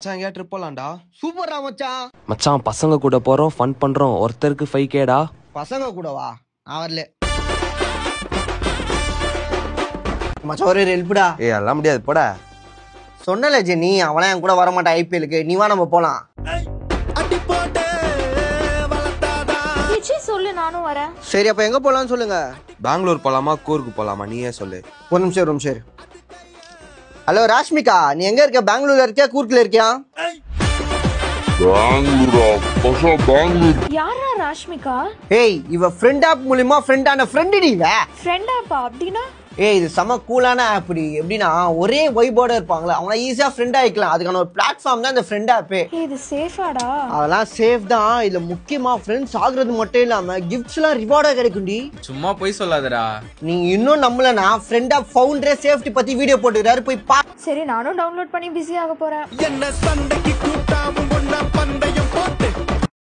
மச்சான் எங்கயா ட்ரிப் போலாம்டா. சூப்பர்ரா மச்சான். மச்சான் பசங்க கூட போறோம், ஃபன் பண்றோம். ஒருத்தருக்கு 5Kடா. பசங்க கூடவா? நான் வரல மச்சான். ஒரு ஹெல்ப்டா. அதெல்லாம் முடியாது போடா. சொன்னல ஜெனி, அவனா என் கூட வர மாட்டான் ஐபிஎலுக்கு. நீ வா நம்ம போலாம். சொல்லு, நானும் வரேன். சரி அப்ப எங்க போலாம்னு சொல்லுங்க. பெங்களூர் போலாமா கூர்க்கு போலாமா நீயே சொல்லு. ஒரு நிமிஷம். ஹலோ ராஷ்மிகா, நீ எங்க இருக்க? பெங்களூர்ல இருக்கியா கூர்க்ல இருக்கியா? யாரா ராஷ்மிகா? ஏய், இவ ஃப்ரெண்ட் ஆப் மூலமா ஃப்ரெண்டான ஃப்ரெண்டுடி இவ. ஃப்ரெண்ட் ஆப்பா? அப்படின்னா? ஏய், இது செம கூலான ஆப். எப்படின்னா ஒரே வைபோட இருப்பாங்களா, அவங்க ஈஸியா ஃப்ரெண்ட் ஆயிக்கலாம். அதுக்கான ஒரு பிளாட்ஃபார்ம் தான் இந்த ஃப்ரெண்ட் ஆப்பே. இது சேஃபாடா? அதெல்லாம் சேஃப் தான். இதுல முக்கியமா ஃப்ரெண்ட்ஸ் ஆகுறது மட்டும் இல்லாம கிஃப்ட்ஸ் எல்லாம் ரிவார்டா கிடைக்கும்டி. சும்மா போய் சொல்லாதடா. நீங்க இன்னும் நம்மளனா ஃப்ரெண்ட் ஆப் ஃபவுண்டரே சேஃப்டி பத்தி வீடியோ போட்டுக்கிறாரு, போய் பா. சரி, நானும் டவுன்லோட் பண்ணி பிஸி ஆக போறேன். என்ன சண்டைக்கு